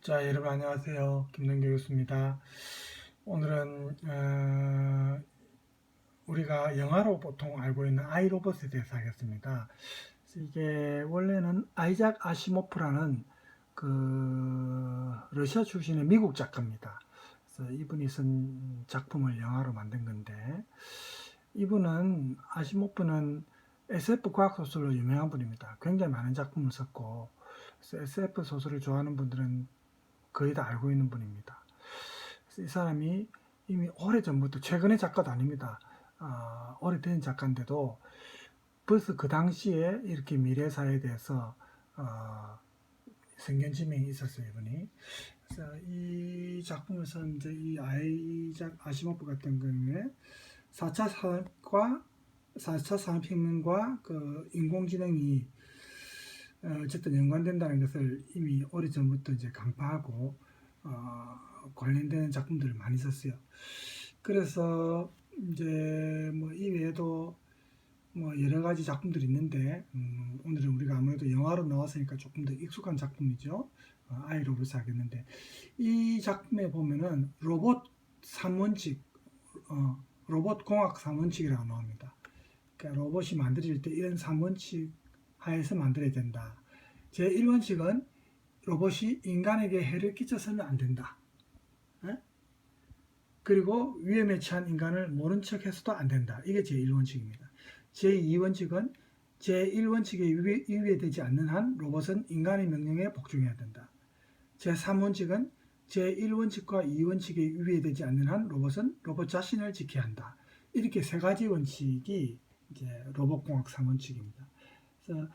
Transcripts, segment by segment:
자, 여러분 안녕하세요. 김동규 교수입니다. 오늘은 우리가 영화로 보통 알고 있는 아이로봇에 대해서 하겠습니다. 이게 원래는 아이작 아시모프라는 러시아 출신의 미국 작가입니다. 그래서 이분이 쓴 작품을 영화로 만든 건데, 이분은 아시모프는 SF 과학 소설로 유명한 분입니다. 굉장히 많은 작품을 썼고, 그래서 SF 소설을 좋아하는 분들은 거의 다 알고 있는 분입니다. 그래서 이 사람이 이미 오래전부터, 최근의 작가도 아닙니다. 오래된 작가인데도 벌써 그 당시에 이렇게 미래사에 대해서 선견지명이 있었어요, 이분이. 그래서 이 작품에서 이제 이 아이작 아시모프 같은 경우에 4차 산업혁명과 그 인공지능이 어쨌든 연관된다는 것을 이미 오래전부터 이제 강파하고 관련된 작품들을 많이 썼어요. 그래서 이제 뭐 이외에도 뭐 여러 가지 작품들이 있는데 오늘은 우리가 아무래도 영화로 나왔으니까 조금 더 익숙한 작품이죠. 아이로봇을 하겠는데 이 작품에 보면은 로봇 3원칙, 로봇 공학 3원칙이라고 나옵니다. 그러니까 로봇이 만들어질 때 이런 3원칙 하에서 만들어야 된다. 제1원칙은 로봇이 인간에게 해를 끼쳐서는 안 된다. 그리고 위험에 처한 인간을 모른 척 해서도 안 된다. 이게 제1원칙입니다. 제2원칙은 제1원칙에 위배되지 않는 한 로봇은 인간의 명령에 복종해야 된다. 제3원칙은 제1원칙과 2원칙에 위배되지 않는 한 로봇은 로봇 자신을 지켜야 한다. 이렇게 세 가지 원칙이 이제 로봇공학 3원칙입니다. 그래서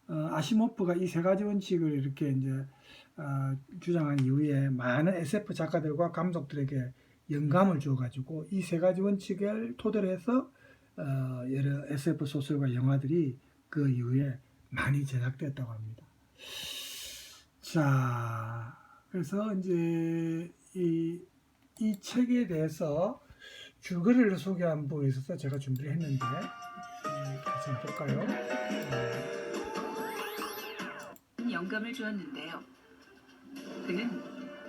아시모프가 이 세 가지 원칙을 이렇게 이제 주장한 이후에 많은 SF 작가들과 감독들에게 영감을 주어가지고 이 세 가지 원칙을 토대로 해서 여러 SF 소설과 영화들이 그 이후에 많이 제작됐다고 합니다. 자, 그래서 이제 이 책에 대해서 줄거리를 소개한 부분에 있어서 제가 준비를 했는데 같이 한번 볼까요? 영감을 주었는데요. 그는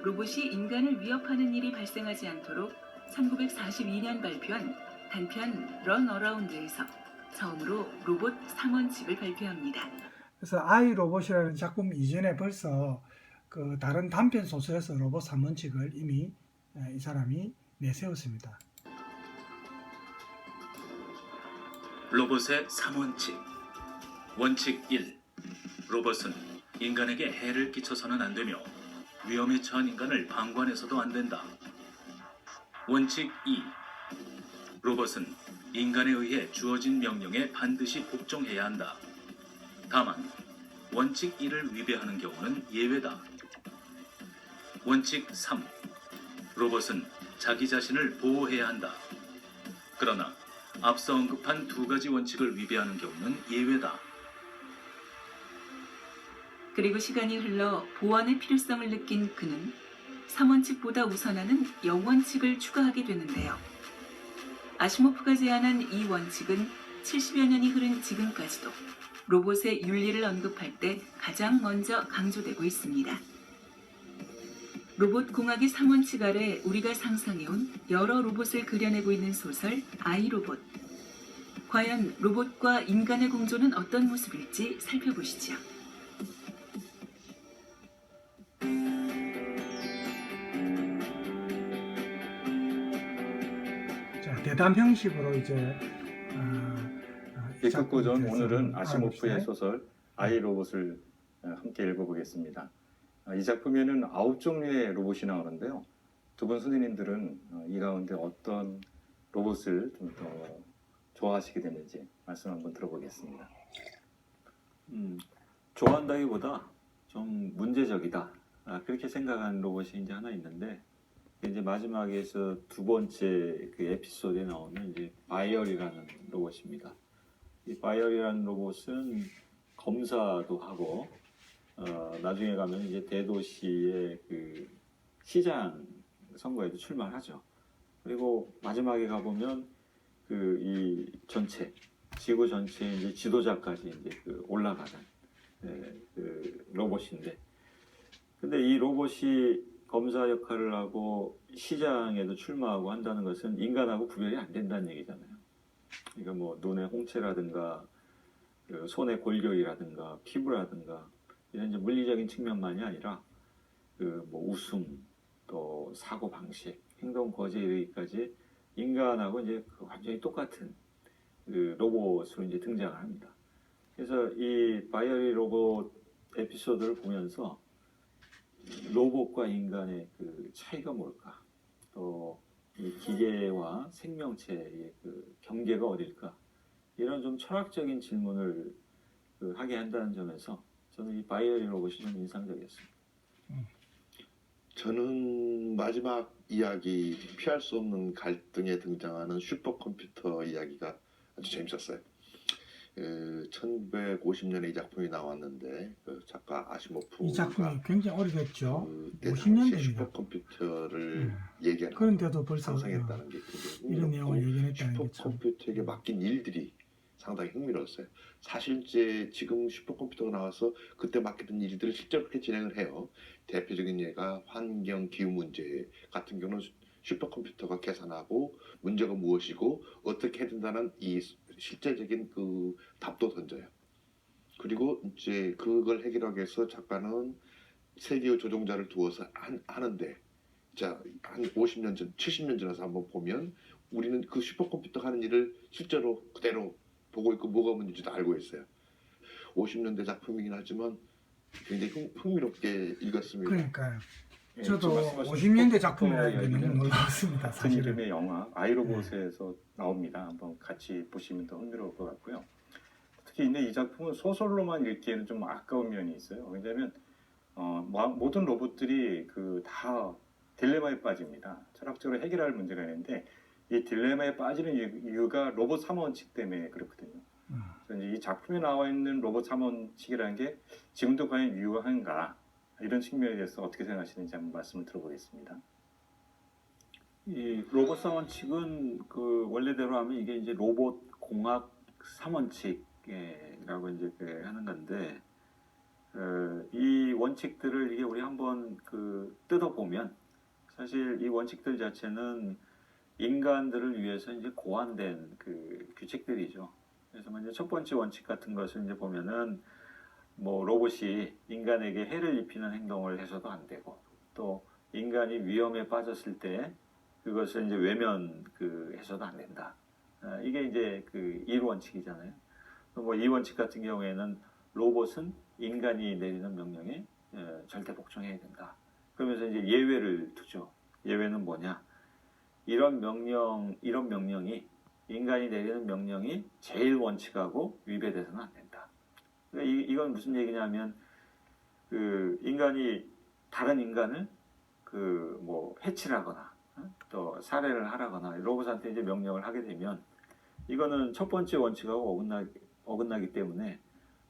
로봇이 인간을 위협하는 일이 발생하지 않도록 1942년 발표한 단편 런 어라운드에서 처음으로 로봇 3원칙을 발표합니다. 그래서 아이 로봇이라는 작품 이전에 벌써 그 다른 단편 소설에서 로봇 3원칙을 이미 이 사람이 내세웠습니다. 로봇의 3원칙. 원칙 1. 로봇은 인간에게 해를 끼쳐서는 안 되며 위험에 처한 인간을 방관해서도 안 된다. 원칙 2. 로봇은 인간에 의해 주어진 명령에 반드시 복종해야 한다. 다만 원칙 1을 위배하는 경우는 예외다. 원칙 3. 로봇은 자기 자신을 보호해야 한다. 그러나 앞서 언급한 두 가지 원칙을 위배하는 경우는 예외다. 그리고 시간이 흘러 보완의 필요성을 느낀 그는 3원칙보다 우선하는 0원칙을 추가하게 되는데요. 아시모프가 제안한 이 원칙은 70여 년이 흐른 지금까지도 로봇의 윤리를 언급할 때 가장 먼저 강조되고 있습니다. 로봇 공학의 3원칙 아래 우리가 상상해온 여러 로봇을 그려내고 있는 소설 아이로봇. 과연 로봇과 인간의 공존은 어떤 모습일지 살펴보시죠. 자, 대담 형식으로 이제 읽고 전 오늘은 아시모프의 소설 아이로봇을 함께 읽어보겠습니다. 이 작품에는 9종류의 로봇이 나오는데요. 두 분 선생님들은 이 가운데 어떤 로봇을 좀 더 좋아하시게 됐는지 말씀 한번 들어보겠습니다. 좋아한다기보다 좀 문제적이다. 그렇게 생각하는 로봇이 이제 하나 있는데, 이제 마지막에서 두 번째 그 에피소드에 나오는 이제 바이얼이라는 로봇입니다. 이 바이얼이라는 로봇은 검사도 하고, 나중에 가면 이제 대도시의 그 시장 선거에도 출마하죠. 그리고 마지막에 가보면 이 전체, 지구 전체 이제 지도자까지 이제 올라가는 그 로봇인데, 근데 이 로봇이 검사 역할을 하고 시장에도 출마하고 한다는 것은 인간하고 구별이 안 된다는 얘기잖아요. 그러니까 뭐 눈의 홍채라든가 그 손의 골격이라든가 피부라든가 이런 이제 물리적인 측면만이 아니라 그 뭐 웃음 또 사고 방식, 행동 거지에 이르기까지 인간하고 이제 그 완전히 똑같은 그 로봇으로 이제 등장을 합니다. 그래서 이 바이어리 로봇 에피소드를 보면서 로봇과 인간의 그 차이가 뭘까? 또 이 기계와 생명체의 그 경계가 어딜까? 이런 좀 철학적인 질문을 그 하게 한다는 점에서 저는 이 바이어리 로봇이 좀 인상적이었습니다. 저는 마지막 이야기 피할 수 없는 갈등에 등장하는 슈퍼컴퓨터 이야기가 아주 재밌었어요. 1950년에 이 작품이 나왔는데 그 작가 아시모프가 이 작품이 굉장히 오래됐죠. 그때 50년 당시 됩니다. 슈퍼컴퓨터를 얘기하는 그런데도 벌써 상상했다는 게 굉장히 이런 내용을 흥미롭고 얘기했다는 게 참. 슈퍼컴퓨터에게 맡긴 일들이 상당히 흥미로웠어요. 사실 이제 지금 슈퍼컴퓨터가 나와서 그때 맡기던 일들을 실제로 그렇게 진행을 해요. 대표적인 예가 환경 기후 문제 같은 경우는 슈퍼컴퓨터가 계산하고 문제가 무엇이고 어떻게 해야 된다는 이 실제적인 그 답도 던져요. 그리고 이제 그걸 해결하기 위해서 작가는 세계의 조종자를 두어서 하는데 자, 한 50년 전, 70년 전에서 한번 보면 우리는 그 슈퍼컴퓨터가 하는 일을 실제로 그대로 보고 있고 뭐가 문제인지도 알고 있어요. 50년대 작품이긴 하지만 굉장히 흥미롭게 읽었습니다. 그러니까요. 예, 저도 지금 말씀하신 50년대 슈퍼컴퓨터 작품이라는 게 너무 이야기는 놀라웠습니다. 같은 사실은. 이름의 영화 아이로봇에서 나옵니다. 한번 같이 보시면 더 흥미로울 것 같고요. 특히 근데 이 작품은 소설로만 읽기에는 좀 아까운 면이 있어요. 왜냐하면 모든 로봇들이 그 다 딜레마에 빠집니다. 철학적으로 해결할 문제가 있는데 이 딜레마에 빠지는 이유가 로봇 3원칙 때문에 그렇거든요. 그래서 이제 이 작품에 나와 있는 로봇 3원칙이라는 게 지금도 과연 유효한가 이런 측면에 대해서 어떻게 생각하시는지 한번 말씀을 들어보겠습니다. 이 로봇 3원칙은 그 원래대로 하면 이게 이제 로봇 공학 3원칙이라고 이제 하는 건데 이 원칙들을 이게 우리 한번 그 뜯어보면 사실 이 원칙들 자체는 인간들을 위해서 이제 고안된 그 규칙들이죠. 그래서 먼저 첫 번째 원칙 같은 것을 이제 보면은 뭐 로봇이 인간에게 해를 입히는 행동을 해서도 안 되고 또 인간이 위험에 빠졌을 때 그것을 이제 외면 그 해서도 안 된다. 이게 이제 그 1원칙이잖아요. 뭐 2원칙 같은 경우에는 로봇은 인간이 내리는 명령에 절대 복종해야 된다. 그러면서 이제 예외를 두죠. 예외는 뭐냐? 이런 명령이 인간이 내리는 명령이 제일 원칙하고 위배돼서는 안 된다. 그러니까 이건 무슨 얘기냐면 그 인간이 다른 인간을 그 뭐 해치라거나 또 살해를 하라거나 로봇한테 이제 명령을 하게 되면 이거는 첫 번째 원칙하고 어긋나기 때문에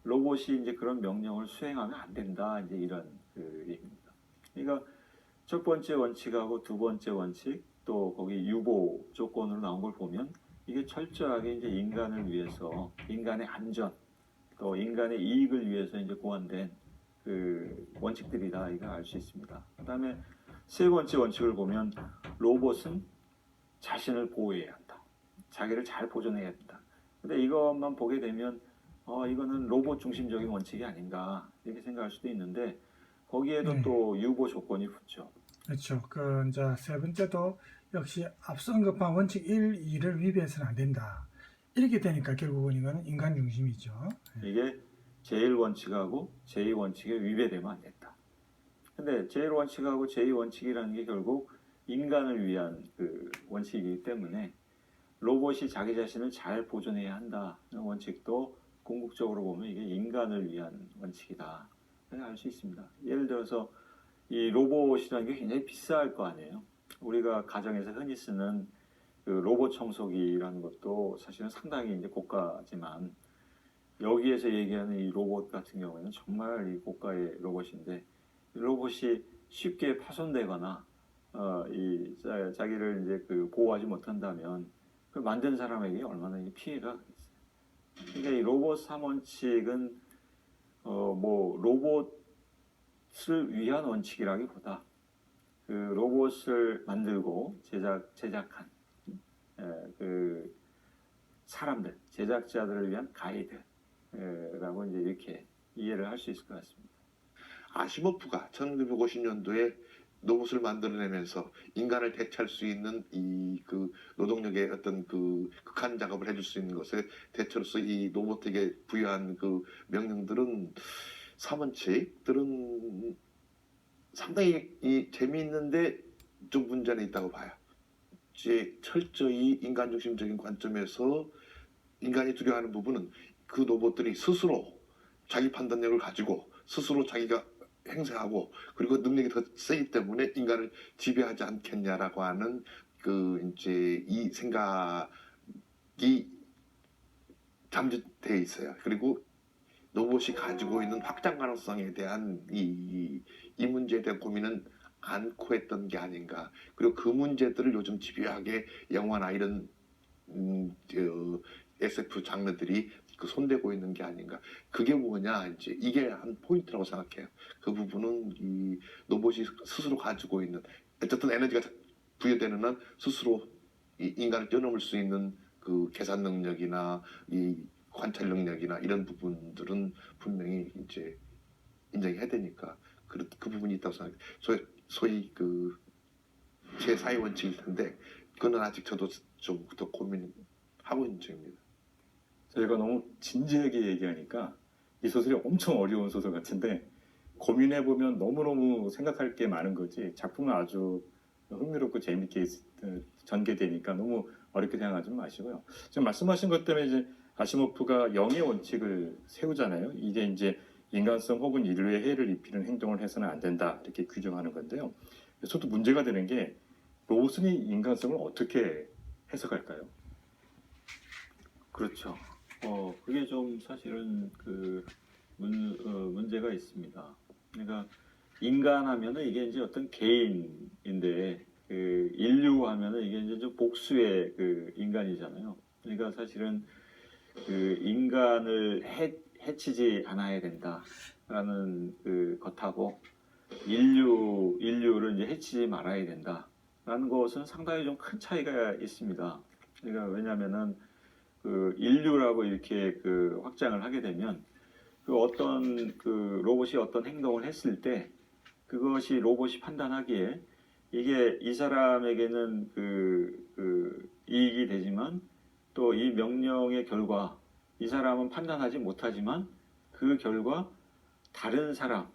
로봇이 이제 그런 명령을 수행하면 안 된다. 이제 이런 그 얘기입니다. 그러니까 첫 번째 원칙하고 두 번째 원칙 또 거기 유보 조건으로 나온 걸 보면 이게 철저하게 이제 인간을 위해서 인간의 안전 또 인간의 이익을 위해서 이제 고안된 그 원칙들이다. 이걸 알 수 있습니다. 그다음에 세 번째 원칙을 보면 로봇은 자신을 보호해야 한다. 자기를 잘 보존해야 된다. 근데 이것만 보게 되면 이거는 로봇 중심적인 원칙이 아닌가 이렇게 생각할 수도 있는데 거기에도 또 유보 조건이 붙죠. 그렇죠. 그 이제 세 번째도 역시 앞서 언급한 원칙 1, 2를 위배해서는 안 된다. 이렇게 되니까 결국은 이거는 인간 중심이죠. 이게 제1원칙하고 제2원칙에 위배되면 안 된다. 근데 제1원칙하고 제2원칙이라는 게 결국 인간을 위한 그 원칙이기 때문에 로봇이 자기 자신을 잘 보존해야 한다는 원칙도 궁극적으로 보면 이게 인간을 위한 원칙이다. 알 수 있습니다. 예를 들어서 이 로봇이라는 게 굉장히 비쌀 거 아니에요. 우리가 가정에서 흔히 쓰는 그 로봇 청소기라는 것도 사실은 상당히 이제 고가지만 여기에서 얘기하는 이 로봇 같은 경우에는 정말 이 고가의 로봇인데 로봇이 쉽게 파손되거나 자기를 이제 그 보호하지 못한다면 그 만든 사람에게 얼마나 피해가 있어요. 그러니까 이 로봇 3원칙은 뭐 로봇을 로봇을 위한 원칙이라기보다 그 로봇을 만들고 제작한 그 사람들, 제작자들을 위한 가이드라고 이제 이렇게 이해를 할 수 있을 것 같습니다. 아시모프가 1950년도에 로봇을 만들어내면서 인간을 대체할 수 있는 이 그 노동력의 어떤 그 극한 작업을 해줄 수 있는 것에 대체로서 이 로봇에게 부여한 그 명령들은 사원칙들은 상당히 재미있는데 좀 문제는 있다고 봐요. 이제 철저히 인간 중심적인 관점에서 인간이 두려워하는 부분은 그 로봇들이 스스로 자기 판단력을 가지고 스스로 자기가 행세하고 그리고 능력이 더 세기 때문에 인간을 지배하지 않겠냐라고 하는 그 이제 이 생각이 잠재되어 있어요. 그리고 로봇이 가지고 있는 확장 가능성에 대한 이 문제에 대한 고민은 않고 했던 게 아닌가. 그리고 그 문제들을 요즘 집요하게 영화나 이런 SF 장르들이 그 손대고 있는 게 아닌가. 그게 뭐냐, 이제 이게 한 포인트라고 생각해요. 그 부분은 이 로봇이 스스로 가지고 있는 어쨌든 에너지가 부여되는 한 스스로 이 인간을 뛰어넘을 수 있는 그 계산 능력이나 이 관찰 능력이나 이런 부분들은 분명히 이제 인정해야 되니까 그 부분이 있다고 생각해요. 소위 그 제4의 원칙일 텐데 그거는 아직 저도 좀 더 고민하고 있는 중입니다. 저희가 너무 진지하게 얘기하니까 이 소설이 엄청 어려운 소설 같은데 고민해보면 너무너무 생각할 게 많은 거지 작품은 아주 흥미롭고 재밌게 전개되니까 너무 어렵게 생각하지 마시고요. 지금 말씀하신 것 때문에 이제 아시모프가 영의 원칙을 세우잖아요. 이게 이제 인간성 혹은 인류에 해를 입히는 행동을 해서는 안 된다 이렇게 규정하는 건데요. 저도 문제가 되는 게 로봇은 이 인간성을 어떻게 해석할까요? 그렇죠. 그게 좀 사실은 그 문제가 있습니다. 그러니까 인간하면은 이게 이제 어떤 개인인데 그 인류하면은 이게 이제 좀 복수의 그 인간이잖아요. 그러니까 사실은 그 인간을 해치지 않아야 된다라는 그 것하고 인류를 이제 해치지 말아야 된다라는 것은 상당히 좀 큰 차이가 있습니다. 그러니까 왜냐하면은 그 인류라고 이렇게 그 확장을 하게 되면 그 어떤 그 로봇이 어떤 행동을 했을 때 그것이 로봇이 판단하기에 이게 이 사람에게는 그 이익이 되지만 또 이 명령의 결과 이 사람은 판단하지 못하지만 그 결과 다른 사람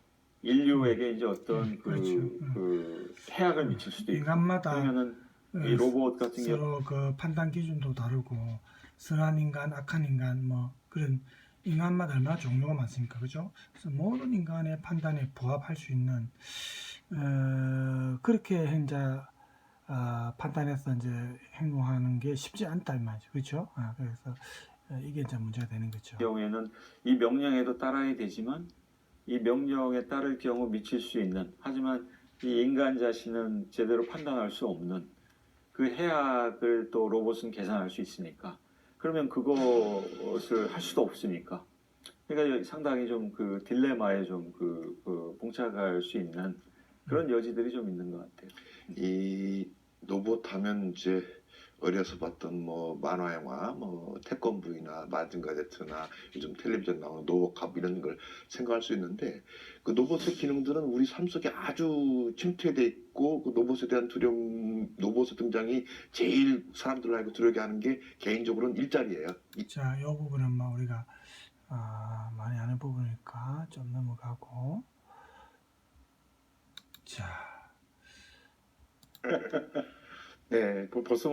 인류에게 이제 어떤 그렇죠. 그 해악을 미칠 수도 있고 인간마다 그러면은 이 로봇 같은 경우 서로 그 판단 기준도 다르고 선한 인간, 악한 인간 뭐 그런 인간마다 얼마나 종류가 많습니까, 그죠? 그래서 모든 인간의 판단에 부합할 수 있는 그렇게 이제 판단해서 이제 행동하는 게 쉽지 않다 이 말이죠, 그렇죠? 그래서 이게 이제 문제가 되는 거죠. 경우에는 이 명령에도 따라야 되지만 이 명령에 따를 경우 미칠 수 있는 하지만 이 인간 자신은 제대로 판단할 수 없는 그 해악을 또 로봇은 계산할 수 있으니까 그러면 그것을 할 수도 없으니까 그러니까 상당히 좀 그 딜레마에 좀 그 봉착할 수 있는 그런 여지들이 좀 있는 것 같아요. 이 로봇 하면 이제 어려서 봤던 뭐 만화 영화, 뭐 태권브이나 마징가제트나 요즘 텔레비전 나오는 로봇캅 이런 걸 생각할 수 있는데 그 로봇의 기능들은 우리 삶 속에 아주 침투돼 있고 그 로봇에 대한 두려움, 로봇의 등장이 제일 사람들을 알고 두려게 하는 게 개인적으로는 일자리예요. 자, 이 부분은 뭐 우리가 많이 아는 부분이니까 좀 넘어가고 자. 네, 벌써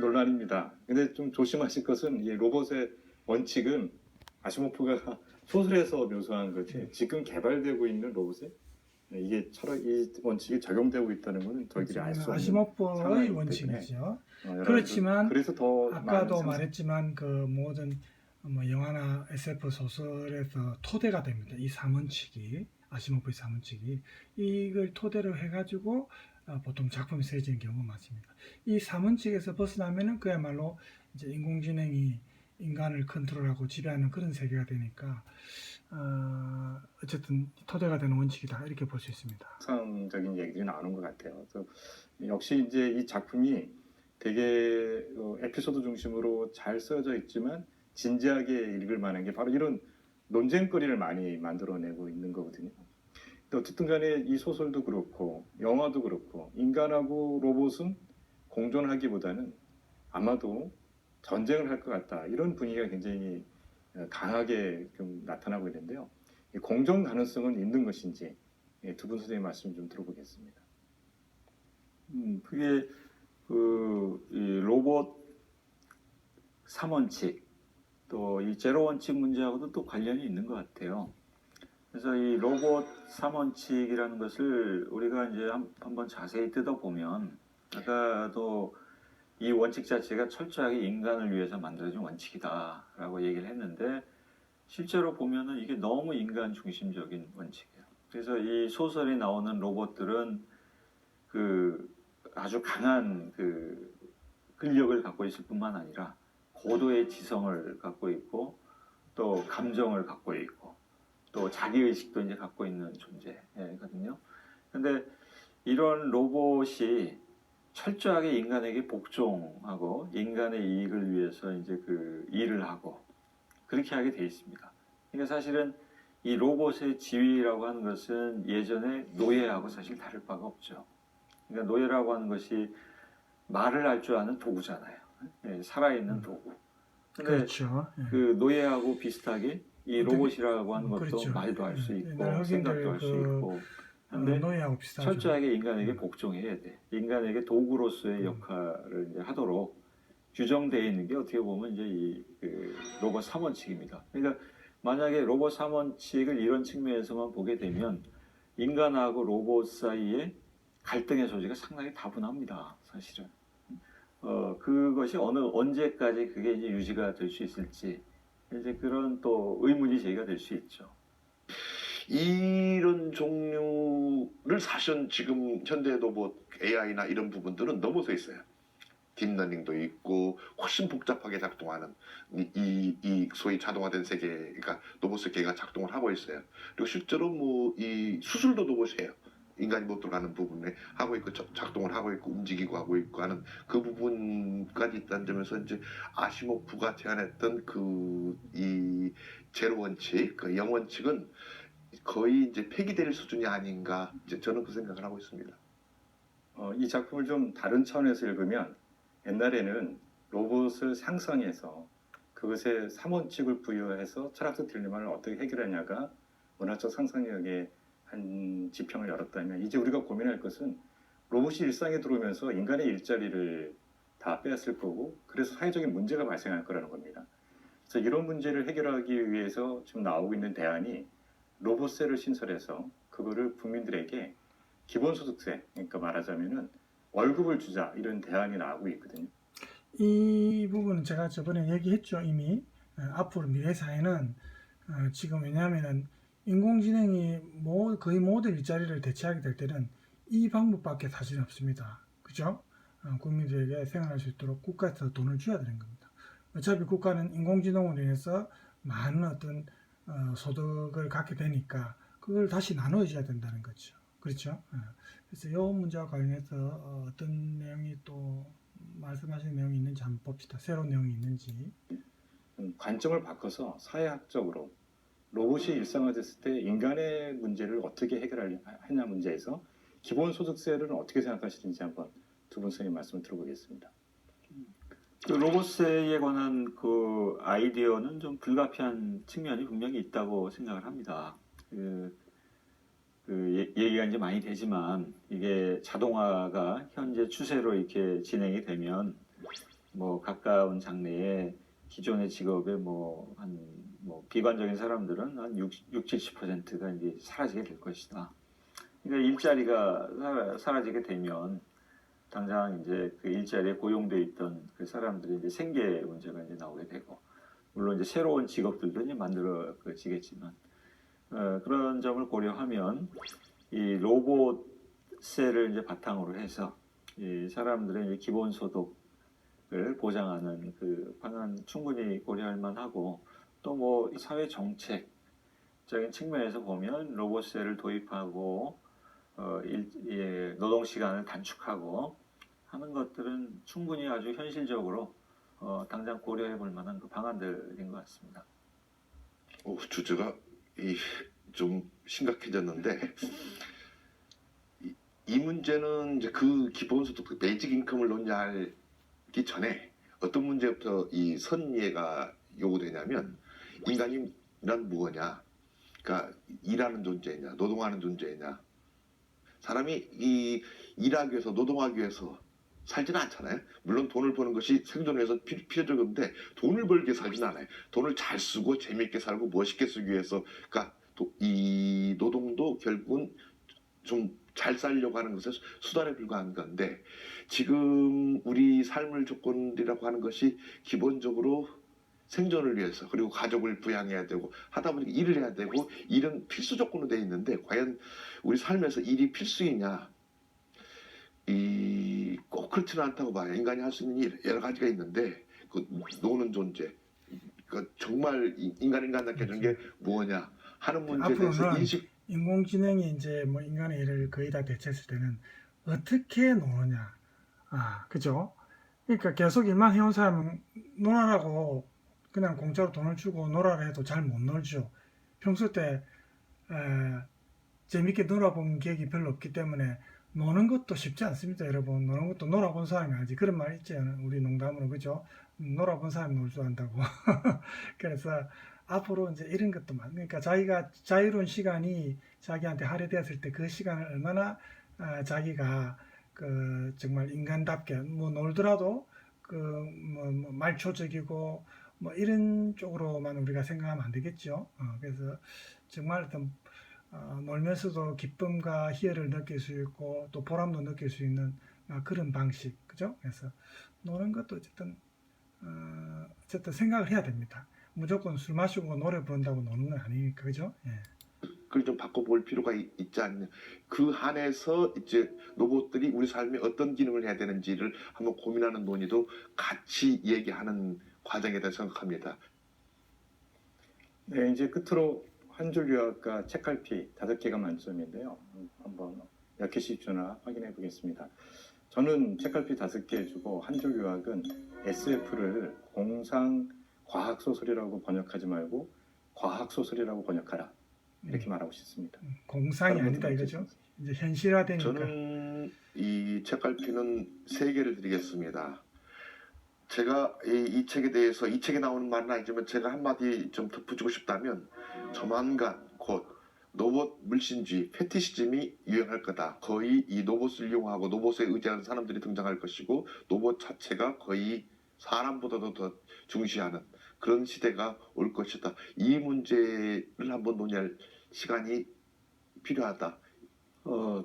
논란입니다. 근데 좀 조심하실 것은 이 로봇의 원칙은 아시모프가 소설에서 묘사한 거지 지금 개발되고 있는 로봇에 이게 이 원칙이 적용되고 있다는 것은 저희들이 알 수 없는 아시모프의 상황이기 원칙이죠. 때문에 그렇지만 그래서 더 아까도 많은 말했지만 그 모든 뭐 영화나 SF 소설에서 토대가 됩니다. 이 3원칙이 아시모프의 3원칙이 이걸 토대로 해가지고 보통 작품이 쓰여지는 경우가 많습니다. 이 3원칙에서 벗어나면은 그야말로 이제 인공지능이 인간을 컨트롤하고 지배하는 그런 세계가 되니까 어쨌든 토대가 되는 원칙이다 이렇게 볼 수 있습니다. 상적인 얘기들이 나오는 것 같아요. 그래서 역시 이제 이 작품이 되게 에피소드 중심으로 잘 써져 있지만 진지하게 읽을 만한 게 바로 이런 논쟁거리를 많이 만들어내고 있는 거거든요. 근데 어쨌든 간에 이 소설도 그렇고 영화도 그렇고 인간하고 로봇은 공존하기보다는 아마도 전쟁을 할 것 같다 이런 분위기가 굉장히 강하게 좀 나타나고 있는데요. 이 공존 가능성은 있는 것인지 두 분 선생님 말씀 좀 들어보겠습니다. 그게 이 로봇 3원칙 또 이 제로 원칙 문제하고도 또 관련이 있는 것 같아요. 그래서 이 로봇 3원칙이라는 것을 우리가 이제 한번 자세히 뜯어보면 아까도 이 원칙 자체가 철저하게 인간을 위해서 만들어진 원칙이다라고 얘기를 했는데 실제로 보면은 이게 너무 인간 중심적인 원칙이에요. 그래서 이 소설에 나오는 로봇들은 아주 강한 근력을 갖고 있을 뿐만 아니라 고도의 지성을 갖고 있고 또 감정을 갖고 있고 또 자기의식도 이제 갖고 있는 존재거든요. 근데 이런 로봇이 철저하게 인간에게 복종하고 인간의 이익을 위해서 이제 일을 하고 그렇게 하게 돼 있습니다. 그러니까 사실은 이 로봇의 지위라고 하는 것은 예전에 노예하고 사실 다를 바가 없죠. 그러니까 노예라고 하는 것이 말을 할 줄 아는 도구잖아요. 살아있는 도구. 근데 그렇죠. 그 노예하고 비슷하게 이 로봇이라고 하는 것도 그렇죠. 말도 할 수 있고 흑인들 생각도 할 수 있고 근데 노예하고 비슷하죠. 철저하게 인간에게 복종해야 돼. 인간에게 도구로서의 역할을 이제 하도록 규정되어 있는 게 어떻게 보면 이제 이 로봇 3원칙입니다. 그러니까 만약에 로봇 3원칙을 이런 측면에서만 보게 되면 인간하고 로봇 사이에 갈등의 소지가 상당히 다분합니다. 사실은. 그것이 언제까지 그게 이제 유지가 될 수 있을지 이제 그런 또 의문이 제기가 될 수 있죠. 이런 종류를 사실은 지금 현대에도 뭐 AI나 이런 부분들은 넘어서 있어요. 딥러닝도 있고 훨씬 복잡하게 작동하는 이 소위 자동화된 세계가 로봇 세계가 작동을 하고 있어요. 그리고 실제로 뭐 이 수술도 로봇이 해요. 인간이 못 들어가는 부분에 하고 있고 작동을 하고 있고 움직이고 하고 있고 하는 그 부분까지 있다는 점에서 이제 아시모프가 제안했던 이 제로 원칙, 그 영원칙은 거의 이제 폐기될 수준이 아닌가 이제 저는 그 생각을 하고 있습니다. 이 작품을 좀 다른 차원에서 읽으면 옛날에는 로봇을 상상해서 그것에 3원칙을 부여해서 철학적 딜레마를 어떻게 해결하냐가 문화적 상상력의 한 지평을 열었다면 이제 우리가 고민할 것은 로봇이 일상에 들어오면서 인간의 일자리를 다 빼앗을 거고 그래서 사회적인 문제가 발생할 거라는 겁니다. 그래서 이런 문제를 해결하기 위해서 지금 나오고 있는 대안이 로봇세를 신설해서 그거를 국민들에게 기본소득세, 그러니까 말하자면은 월급을 주자 이런 대안이 나오고 있거든요. 이 부분은 제가 저번에 얘기했죠. 이미 앞으로 미래 사회는 지금 왜냐하면은 인공지능이 거의 모든 일자리를 대체하게 될 때는 이 방법밖에 사실 없습니다. 그죠? 국민들에게 생활할 수 있도록 국가에서 돈을 줘야 되는 겁니다. 어차피 국가는 인공지능으로 인해서 많은 어떤 소득을 갖게 되니까 그걸 다시 나눠줘야 된다는 거죠. 그렇죠? 그래서 이 문제와 관련해서 어떤 내용이 또 말씀하신 내용이 있는지 한번 봅시다. 새로운 내용이 있는지. 관점을 바꿔서 사회학적으로 로봇이 일상화됐을 때 인간의 문제를 어떻게 해결하냐 문제에서 기본소득세를 어떻게 생각하시는지 한번 두 분 선생님 말씀을 들어보겠습니다. 그 로봇세에 관한 그 아이디어는 좀 불가피한 측면이 분명히 있다고 생각을 합니다. 얘기가 이제 많이 되지만 이게 자동화가 현재 추세로 이렇게 진행이 되면 뭐 가까운 장래에 기존의 직업에 비관적인 사람들은 한 70%가 이제 사라지게 될 것이다. 그러니까 일자리가 사라지게 되면 당장 이제 그 일자리에 고용돼 있던 그 사람들이 이제 생계 문제가 이제 나오게 되고 물론 이제 새로운 직업들도 이제 만들어지겠지만 그런 점을 고려하면 이 로봇세를 이제 바탕으로 해서 이 사람들의 이제 기본소득 보장하는 그 방안 충분히 고려할 만하고 또 뭐 사회 정책적인 측면에서 보면 로봇세를 도입하고 노동 시간을 단축하고 하는 것들은 충분히 아주 현실적으로 당장 고려해 볼 만한 그 방안들인 것 같습니다. 주제가 좀 심각해졌는데 이 문제는 이제 그 기본소득 그 베이직 인컴을 논의하기 전에 어떤 문제부터 이 선이해가 요구되냐면 인간이란 무엇냐, 그러니까 일하는 존재냐, 노동하는 존재냐. 사람이 이 일하기 위해서 노동하기 위해서 살지는 않잖아요. 물론 돈을 버는 것이 생존을 위해서 필요적인데 돈을 벌기 위해 살지는 않아요. 돈을 잘 쓰고 재미있게 살고 멋있게 쓰기 위해서, 그러니까 이 노동도 결국은 좀 잘 살려고 하는 것에 수단에 불과한 건데, 지금 우리 삶의 조건이라고 하는 것이 기본적으로 생존을 위해서, 그리고 가족을 부양해야 되고 하다 보니까 일을 해야 되고, 일은 필수 조건으로 되어 있는데 과연 우리 삶에서 일이 필수이냐, 꼭 그렇지는 않다고 봐요. 인간이 할 수 있는 일 여러 가지가 있는데 그 노는 존재, 그 정말 인간답게 하는 게 뭐냐 하는 문제에 대해서 앞으로는 인식. 인공지능이 이제 뭐 인간의 일을 거의 다 대체했을 때는 어떻게 노느냐, 그죠? 그러니까 계속 일만 해온 사람은 놀아라고 그냥 공짜로 돈을 주고 놀아라 해도 잘 못 놀죠. 평소 때 재밌게 놀아본 기억이 별로 없기 때문에 노는 것도 쉽지 않습니다, 여러분. 노는 것도 놀아본 사람이 알지. 그런 말 있지, 우리 농담으로, 그죠? 놀아본 사람이 놀 줄 안다고. 그래서 앞으로 이제 이런 것도 그러니까 자기가 자유로운 시간이 자기한테 할애되었을 때 그 시간을 얼마나 자기가 그 정말 인간답게 뭐 놀더라도 그 뭐 말초적이고 뭐 이런 쪽으로만 우리가 생각하면 안 되겠죠. 그래서 정말 어떤 놀면서도 기쁨과 희열을 느낄 수 있고 또 보람도 느낄 수 있는 그런 방식, 그죠? 그래서 노는 것도 어쨌든 생각을 해야 됩니다. 무조건 술 마시고 노래 부른다고 노는 건 아니니까, 그죠? 예. 그걸 좀 바꿔볼 필요가 있지 않냐. 그 한에서 이제 로봇들이 우리 삶에 어떤 기능을 해야 되는지를 한번 고민하는 논의도 같이 얘기하는 과정이다 생각합니다. 네, 이제 끝으로 한 줄 요약과 책갈피 5개가 만점인데요. 한번 몇 개씩 주나 확인해 보겠습니다. 저는 책갈피 5개 주고 한 줄 요약은 SF를 공상 과학 소설이라고 번역하지 말고 과학 소설이라고 번역하라, 이렇게 말하고 싶습니다. 공상이 아니다 이거죠. 이제 현실화되니까. 저는 이 책갈피는 3개를 드리겠습니다. 제가 이 책에 대해서, 이 책에 나오는 말은 아니지만 제가 한마디 좀 덧붙이고 싶다면, 조만간 곧 로봇 물신주의, 패티시즘이 유행할 거다. 거의 이 로봇을 이용하고 로봇에 의지하는 사람들이 등장할 것이고, 로봇 자체가 거의 사람보다도 더 중시하는 그런 시대가 올 것이다. 이 문제를 한번 논의할 시간이 필요하다.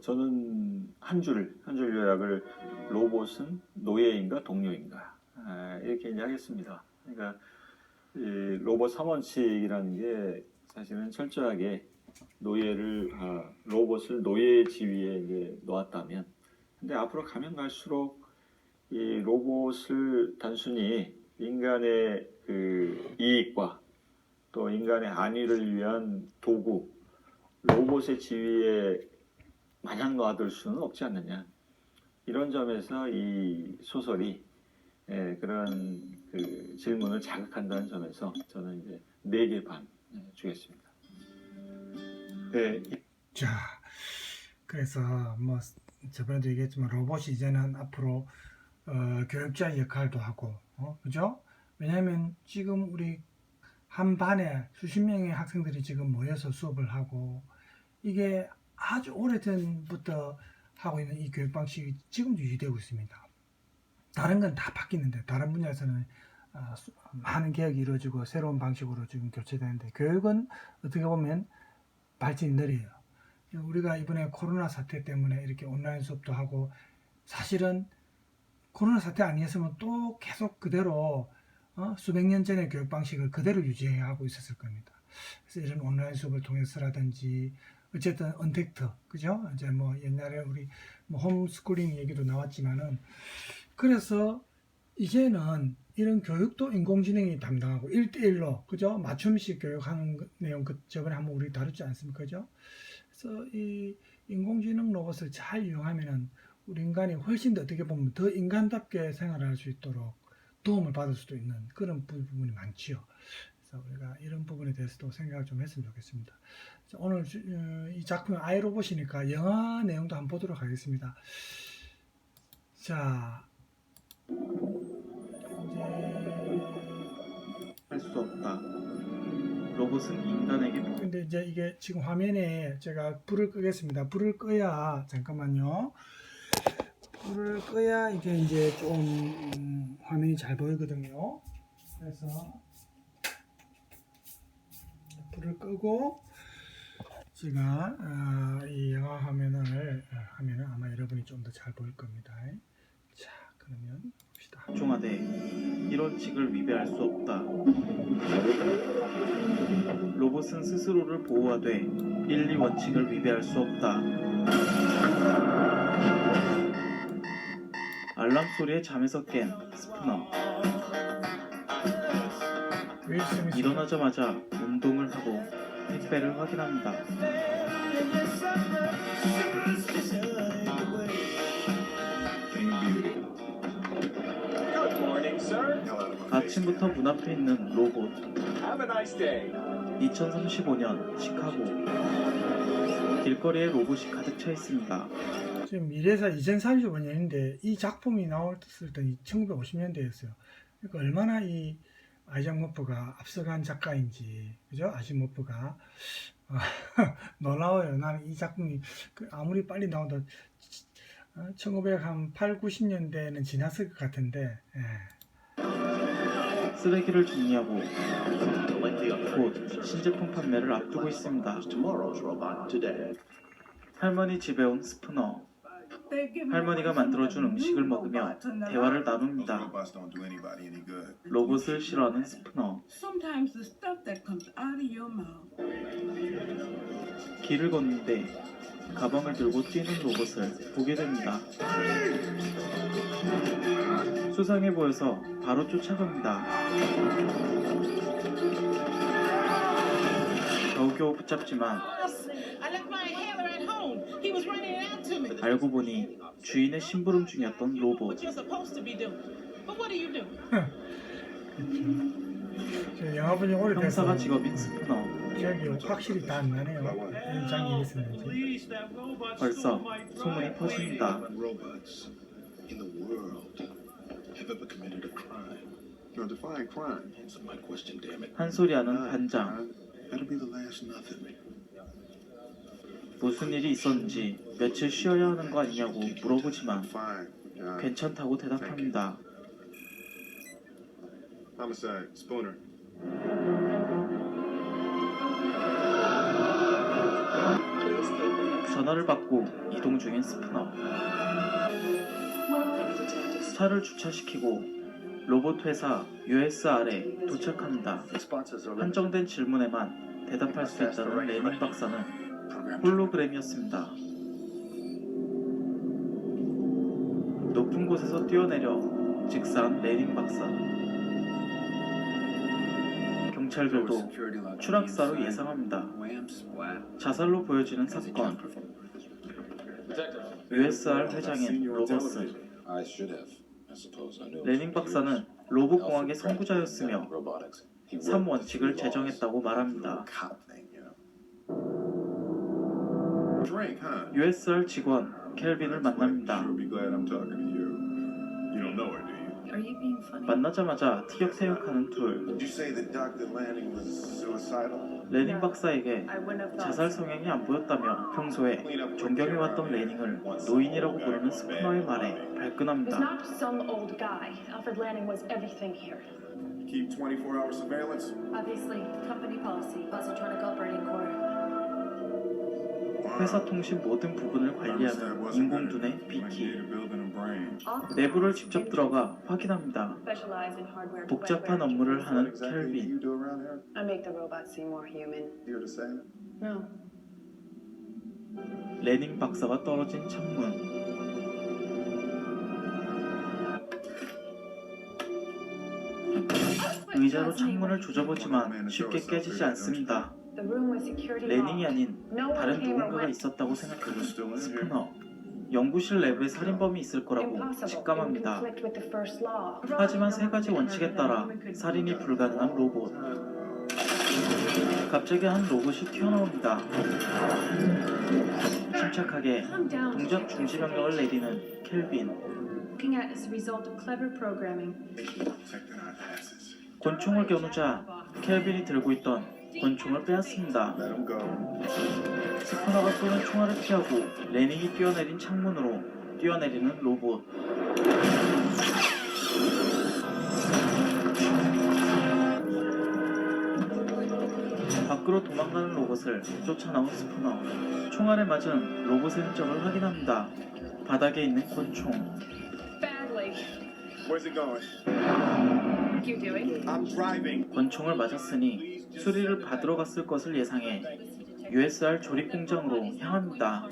저는 한 줄 요약을 로봇은 노예인가 동료인가 이렇게 이제 하겠습니다. 그러니까 이 로봇 3원칙이라는 게 사실은 철저하게 로봇을 노예의 지위에 이제 놓았다면, 근데 앞으로 가면 갈수록 이 로봇을 단순히 인간의 그 이익과 또 인간의 안위를 위한 도구, 로봇의 지위에 마냥 놔둘 수는 없지 않느냐. 이런 점에서 이 소설이 그런 그 질문을 자극한다는 점에서 저는 이제 4개 반 주겠습니다. 네, 자, 그래서 뭐 저번에도 얘기했지만 로봇이 이제는 앞으로 교육자의 역할도 하고, 그죠? 왜냐하면 지금 우리 한 반에 수십 명의 학생들이 지금 모여서 수업을 하고, 이게 아주 오래전부터 하고 있는 이 교육 방식이 지금도 유지되고 있습니다. 다른 건 다 바뀌는데, 다른 분야에서는 많은 개혁이 이루어지고 새로운 방식으로 지금 교체되는데, 교육은 어떻게 보면 발전이 느려요. 우리가 이번에 코로나 사태 때문에 이렇게 온라인 수업도 하고, 사실은 코로나 사태 아니었으면 또 계속 그대로 수백 년 전의 교육 방식을 그대로 유지해야 하고 있었을 겁니다. 그래서 이런 온라인 수업을 통해서라든지, 어쨌든 언택트, 그죠? 이제 뭐 옛날에 우리 뭐 홈스쿨링 얘기도 나왔지만은, 그래서 이제는 이런 교육도 인공지능이 담당하고 1대1로 그죠? 맞춤식 교육하는 내용 저번에 한번 우리 다뤘지 않습니까? 그죠? 그래서 이 인공지능 로봇을 잘 이용하면은 우리 인간이 훨씬 더 어떻게 보면 더 인간답게 생활할 수 있도록 도움을 받을 수도 있는 그런 부분이 많지요. 그래서 우리가 이런 부분에 대해서도 생각을 좀 했으면 좋겠습니다. 자, 오늘 이 작품은 아이로봇이니까 영화 내용도 한번 보도록 하겠습니다. 자, 할 수 없다. 로봇은 인간에게 근데 이제 이게 지금 화면에 제가 불을 끄겠습니다. 불을 꺼야 잠깐만요. 불을 꺼야 이게 이제 좀 화면이 잘 보이거든요. 그래서 불을 끄고 제가 이 영화 화면을 하면은 아마 여러분이 좀 더 잘 보일 겁니다. 자, 그러면 봅시다. 집중하되 1원칙을 위배할 수 없다. 로봇은 스스로를 보호하되 1, 2원칙을 위배할 수 없다. 알람 소리에 잠에서 깬 스푸너. 윌 스미스 일어나자마자 운동을 하고 택배를 확인합니다. 아침부터 문 앞에 있는 로봇. 2035년 시카고. 길거리에 로봇이 가득 차 있습니다. 지금 미래사 2035년인데 이 작품이 나왔을 때는 1950년대였어요. 그러니까 얼마나 이 아이작 머프가 앞서간 작가인지, 그죠? 아시모프가 놀라워요. 나는 이 작품이 아무리 빨리 나오도 1980, 90년대는 지났을 것 같은데, 쓰레기를 정리하고 곧 신제품 판매를 앞두고 있습니다. 할머니 집에 온 스푸너. 할머니가 만들어준 음식을 먹으며 대화를 나눕니다. 로봇을 싫어하는 스푸너. 길을 걷는데 가방을 들고 뛰는 로봇을 보게 됩니다. 수상해 보여서 바로 쫓아갑니다. 겨우겨우 붙잡지만 알고 보니 주인의 심부름 중이었던 로봇. 영화 분이 오래돼서 형사가 직업인 스푸너. 기억이 확실히 다 안 나네요. 이런 장면이 있었는지. 벌써 소문이 퍼집니다. in the world have ever committed a crime? No, define crime. Answer my question, damn it. 한 소리하는 반장. That'll be the last nothing. 무슨 일이 있었는지 며칠 쉬어야 하는 거 아니냐고 물어보지만 Fine. 괜찮다고 대답합니다. Homicide, Spooner. 전화를 받고 이동 중인 스푸너. 차를 주차시키고 로봇 회사 USR에 도착합니다. 한정된 질문에만 대답할 수 있다는 레닌 박사는 홀로그램이었습니다. 높은 곳에서 뛰어내려 직사한 레닌 박사. 경찰들도 추락사로 예상합니다. 자살로 보여지는 사건. USR 회장인 로버슨. 레닌 박사는 로봇공학의 선구자였으며 3원칙을 제정했다고 말합니다. Drink, huh? USR 직원 켈빈을 만납니다. Sure be glad I'm talking to you. You don't know her, do you? Are you being funny? 만나자마자 티격태격하는 둘. Did you say that Dr. Lanning was suicidal? 레닌 박사에게 I wouldn't have thought 자살 so. 성향이 안 보였다며 평소에 존경해왔던 레닝을 노인이라고 부르는 스푸너의 말에 He's 발끈합니다. not some old guy. Alfred Lanning was everything here. Keep 24-hour surveillance? Obviously, company policy, Positronic Operating Core. 회사 통신 모든 부분을 관리하는 인공두뇌 비키. Building a brain. 내부를 직접 들어가 확인합니다. Specialize in hardware. 복잡한 업무를 하는 Exactly what 켈빈. you do around here? I make the robots seem more human. You're the same? No. 레닝 박사가 떨어진 창문. 의자로 창문을 조져보지만 쉽게 깨지지 않습니다. The room was security 레닝이 locked. 아닌 No one 다른 came or 누군가가 went. 있었다고 생각하는 스푸너. 연구실 내부에 살인범이 있을 거라고 Impossible. It would 직감합니다. conflict with the first law. 하지만 세 가지 원칙에 따라 살인이 불가능한 로봇. 갑자기 한 로봇이 튀어나옵니다. 침착하게 Calm down, 동작 Detective. 중지 명령을 내리는 켈빈. Looking at as a result of clever programming. Protecting our passes. 권총을 겨누자 켈빈이 들고 있던 권총을 빼앗습니다. Let him go. 스푸너가 쏘는 총알을 피하고 레닝이 뛰어내린 창문으로 뛰어내리는 로봇. 밖으로 도망가는 로봇을 쫓아나온 스푸너. 총알에 맞은 로봇의 흔적을 확인합니다. 바닥에 있는 권총. Badly. Where's it going? What you doing? I'm driving. 권총을 맞았으니 수리를 받으러 갔을 것을 예상해 USR 조립 공장으로 향합니다.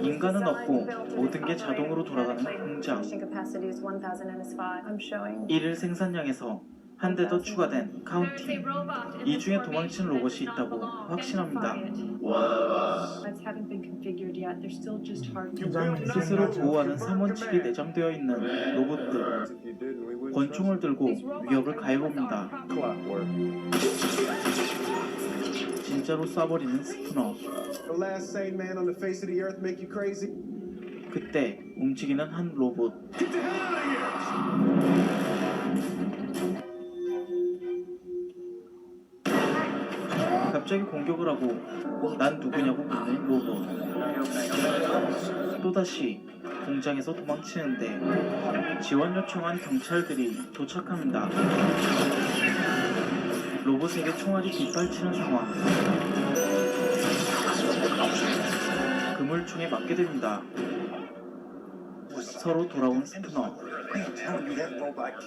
인간은 없고 모든 게 자동으로 돌아가는 공장. Capacity is 1000 NS5. I'm showing. 1일 생산량에서 한 대 더 추가된 카운팅. 이 중에 도망친 로봇이 있다고 확신합니다. Lights haven't been configured yet. They're still just hardware. 스스로 보호하는 3원칙이 내장되어 있는 로봇들. 권총을 들고 위협을 가해봅니다. 진짜로 쏴버리는 스푸너. The last sane man on the face of the earth make you crazy? 그때 움직이는 한 로봇. Get the hell out of here! 갑자기 공격을 하고 난 누구냐고 묻는 로봇. 또다시 공장에서 도망치는데 지원 요청한 경찰들이 도착합니다. 로봇에게 총알이 빗발치는 상황. 그물총에 맞게 됩니다. 서로 돌아온 스푸너.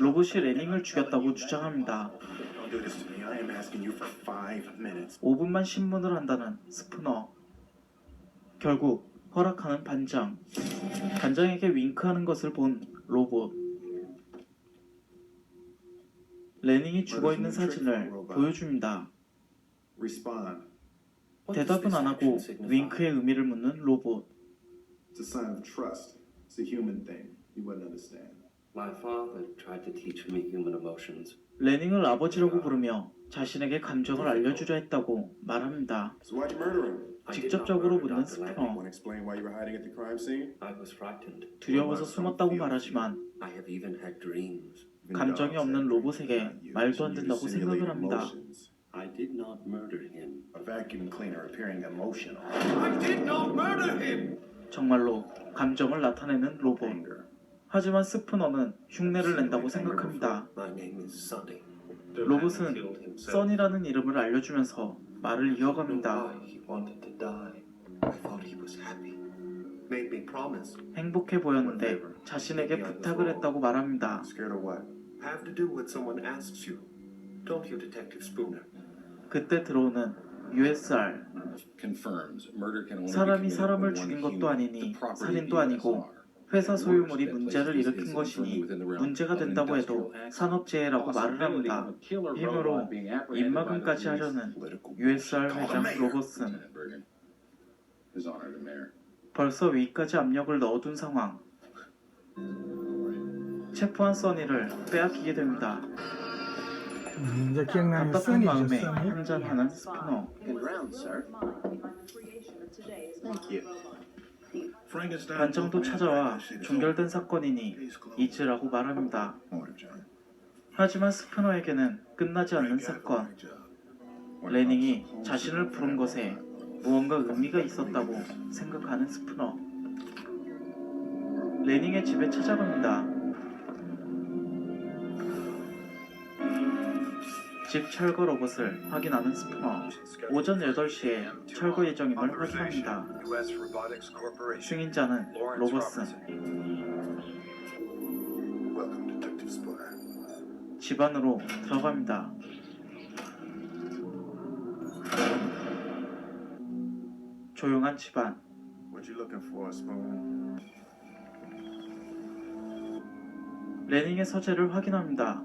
로봇이 레닝을 죽였다고 주장합니다. Don't do this to me. I am asking you for 5 minutes. 5분만 신문을 한다는 스푸너. 결국 허락하는 반장. 반장에게 윙크하는 것을 본 로봇. 레닝이 죽어있는 사진을 보여줍니다. Respond. 대답은 안 하고 윙크의 의미를 묻는 로봇. It's a sign of trust. It's a human thing. You wouldn't understand. My father tried to teach me human emotions. 레닝을 아버지라고 부르며 자신에게 감정을 알려주려 했다고 말합니다. So why'd you murder him? 직접적으로 묻는 스푸너. Want to explain why you were hiding at the crime scene? I was frightened. 두려워서 숨었다고 말하지만 I have even had dreams. 감정이 없는 로봇에게 말도 안 된다고 생각을 합니다. I did not murder him. A vacuum cleaner appearing emotional. I did not murder him. 정말로 감정을 나타내는 로봇. 하지만 스푸너는 흉내를 낸다고 생각합니다. My name is Sunny. 로봇은 써니라는 이름을 알려주면서 말을 이어갑니다. Why he wanted to die. I thought he was happy. Made me promise. 행복해 보였는데 자신에게 부탁을 했다고 말합니다. Scared of what? Have to do what someone asks you. Don't you, Detective Spooner? 그때 들어오는 USR. 사람이 사람을 죽인 것도 아니니 살인도 아니고 회사 소유물이 문제를 일으킨 것이니 문제가 된다고 해도 산업재해라고 말을 합니다. 힘으로 입막음까지 하려는 USR 회장 로봇은 벌써 위까지 압력을 넣어둔 상황. 체포한 써니를 빼앗기게 됩니다. 이제 기억나는 답답한 써니죠, 마음에 써니. 한잔하는 스푸너. 반장도 찾아와 종결된 사건이니 잊으라고 말합니다. 하지만 스푸너에게는 끝나지 않는 사건. 레닝이 자신을 부른 것에 무언가 의미가 있었다고 생각하는 스푸너. 레닝의 집에 찾아갑니다. 집 철거 로봇을 확인하는 스푸너. 오전 8시에 철거 예정임을 확인합니다. 승인자는 로봇슨. Welcome, Detective Spooner. 집 안으로 들어갑니다. 조용한 집안. What you looking for, Spooner? 레닝의 서재를 확인합니다.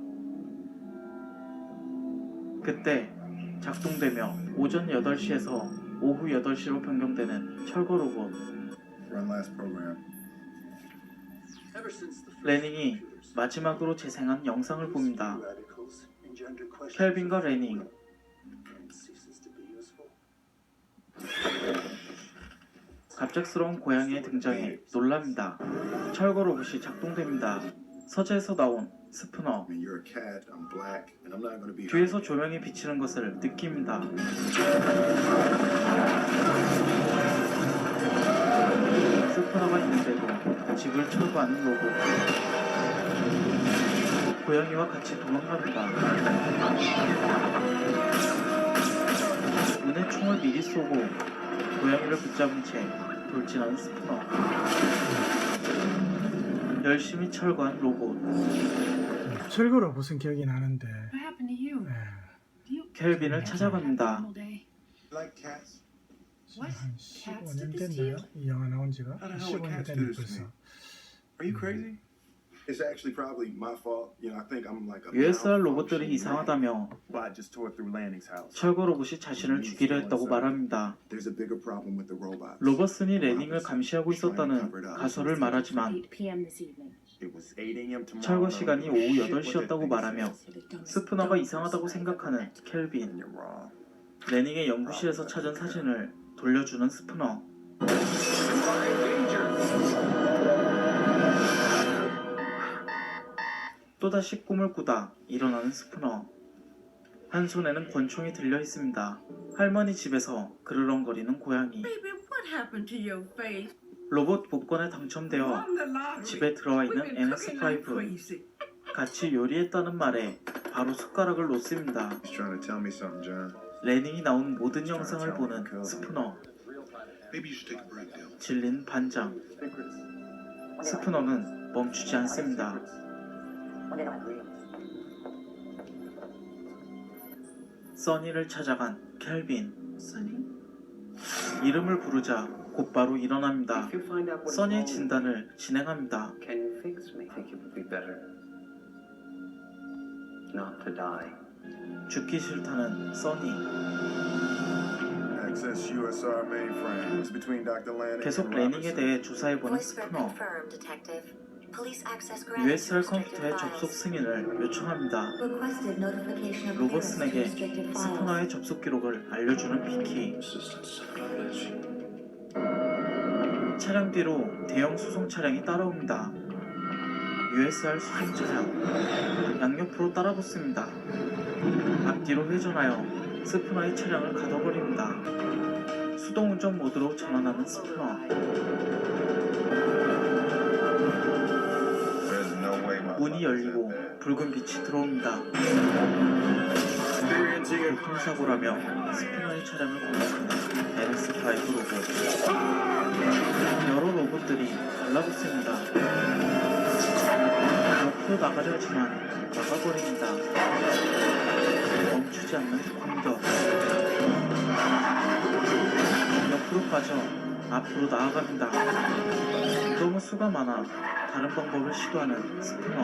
그때 작동되며 오전 8시에서 오후 8시로 변경되는 철거 로봇. Run last program. 레닝이 마지막으로 재생한 영상을 봅니다. 켈빈과 레닝. 갑작스러운 고양이의 등장에 놀랍니다. 철거 로봇이 작동됩니다. 서재에서 나온 스푸너. I mean, you're a cat, I'm black, and I'm not gonna be. 뒤에서 조명이 비치는 것을 느낍니다. 스푸너가 있는데도 집을 철거하는 로봇. 고양이와 같이 도망갑니다. 눈에 총을 미리 쏘고 고양이를 붙잡은 채 돌진하는 스푸너. 열심히 철거한 로봇. 철거 로봇은 기억이 나는데 What happened to you? 예, 켈빈을 찾아갑니다. Normal day. Like cats? 한 Cats 15년 did this to 됐나요? you? 이 영화 나온 지가 I don't know what 15년 cats 됐네 do this to 벌써. me. Are you crazy? It's actually probably my fault. You know, I think I'm like a USR 로봇들이 이상하다며 But I just tore through Lanning's house. 철거 로봇이 자신을 죽이려 했다고 말합니다. There's a bigger problem with the robots. 로버슨이 레닝을 감시하고 있었다는 가설을 말하지만 8 p.m. this evening. It was 8 a.m. tomorrow. 철거 시간이 오후 Shit, what 8시였다고 that 말하며 thing says. 스푸너가 이상하다고 생각하는 켈빈. You're wrong. 레닝의 연구실에서 찾은 사진을 돌려주는 스푸너. 또다시 꿈을 꾸다 일어나는 스푸너. 한 손에는 권총이 들려 있습니다. 할머니 집에서 그르렁거리는 고양이. Baby, what happened to your face? 로봇 복권에 당첨되어 Won the lottery. 집에 들어와 We've 있는 been cooking like NS5. crazy. 같이 요리했다는 말에 바로 숟가락을 놓습니다. He's trying to tell me something, John. 레닝이 나온 모든 영상을 보는 스푸너. Maybe you should take a break, Dale. 질린 반장. 스푸너는 멈추지 않습니다. 써니를 찾아간 켈빈. 이름을 부르자 곧바로 일어납니다. 써니의 진단을 진행합니다. Can you fix me? I think it would be better not to die. 죽기 싫다는 써니. Access USR mainframe. It's between Dr. Lanning 계속 and 레닝에 Robertson. 대해 조사해보는 스푸너. USR 컴퓨터의 접속 승인을 요청합니다. 로버슨에게 스푸너의 접속 기록을 알려주는 피키. 차량 뒤로 대형 수송 차량이 따라옵니다. USR 수송 차량 양옆으로 따라붙습니다. 앞뒤로 회전하여 스푸너의 차량을 가둬버립니다. 수동운전 모드로 전환하는 스푸너. 문이 열리고 붉은 빛이 들어옵니다. 교통사고라며 스푸너의 차량을 공격하는 NS5 로봇. 여러 로봇들이 달라붙습니다. 옆으로 나가려 하지만 막아버립니다. 멈추지 않는 공격. 옆으로 빠져 앞으로 나아갑니다. 너무 수가 많아 다른 방법을 시도하는 스푸너.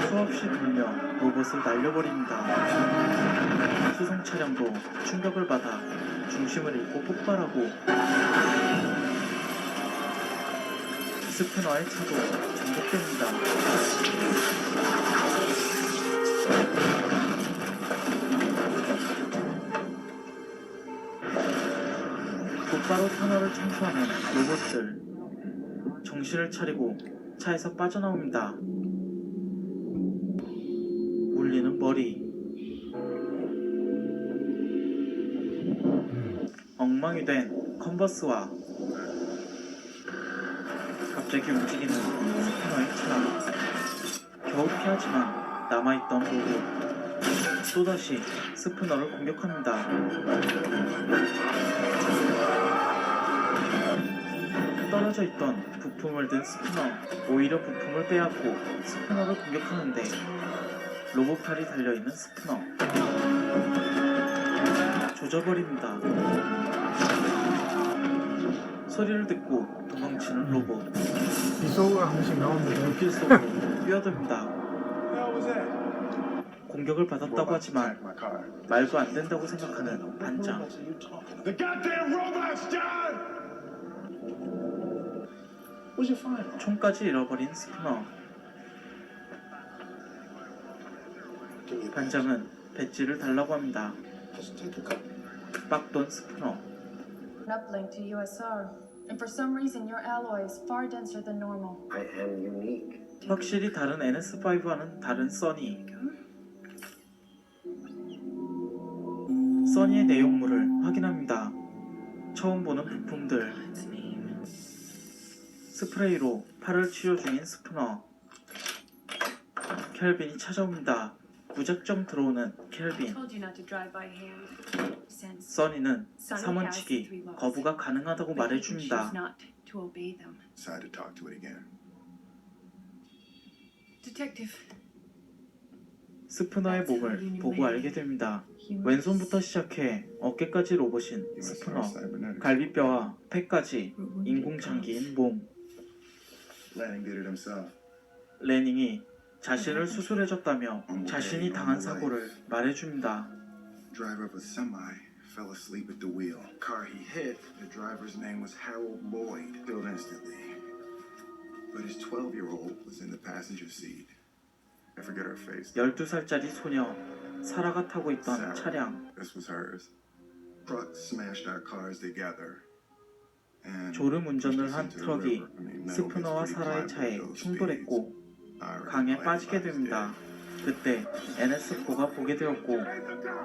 수없이 돌며 로봇을 날려버립니다. 수송 차량도 충격을 받아 중심을 잃고 폭발하고 스푸너의 차도 전복됩니다. 곧바로 터널을 청소하는 로봇들. 정신을 차리고 차에서 빠져나옵니다. 울리는 머리. 엉망이 된 컨버스와 갑자기 움직이는 스푸너의 차량. 겨우 피하지만 남아있던 로봇. 또다시 스푸너를 공격합니다. 떨어져 있던 부품을 든 스푸너. 오히려 부품을 빼앗고 스푸너를 공격하는데 로봇팔이 달려있는 스푸너. 조져버립니다. 소리를 듣고 도망치는 로봇. 비속어가 한 번씩 나옵니다. 연필 속으로 뛰어듭니다. 공격을 받았다고 하지만 말도 안 된다고 생각하는 반장. The goddamn robots, John! What'd you find? 총까지 잃어버린 스푸너. 반장은 배지를 달라고 합니다. Just take a cup. 빡돈 스푸너. An uplink to USR. And for some reason, your alloy is far denser than normal. I am unique. 확실히 다른 NS5와는 다른 써니. 써니의 내용물을 확인합니다. 처음 보는 부품들. 스프레이로 팔을 치료 중인 스푸너. 켈빈이 찾아옵니다. 무작정 들어오는 켈빈. Told you not to drive by hand. Since 써니는 Sonny has 3 3원치기 laws. 거부가 가능하다고 But he can 말해줍니다. choose not to obey them. Decided to talk to it again. Detective, 스푸너의 몸을 보고 알게 됩니다. 왼손부터 시작해 어깨까지 로봇인 스푸너. 갈비뼈와 폐까지 인공장기인 몸. Lanning did it himself. 레닝이 자신을 수술해줬다며 자신이 당한 사고를 말해줍니다. Driver of a semi fell asleep at the wheel. Car he hit, the driver's name was Harold Lloyd. Killed instantly. But his 12-year-old was in the passenger seat. I forget her face. 12살짜리 소녀 사라가 타고 있던 차량. This was hers. Truck smashed our cars together. And 졸음 운전을 한 pushed us into the 트럭이 river. I mean, metal 스푸너와 gets pretty 사라의 pliable 차에 at those 충돌했고 speeds. I already 강에 planned 빠지게 if I was 됩니다. dead. 그때 NS4가 보게 되었고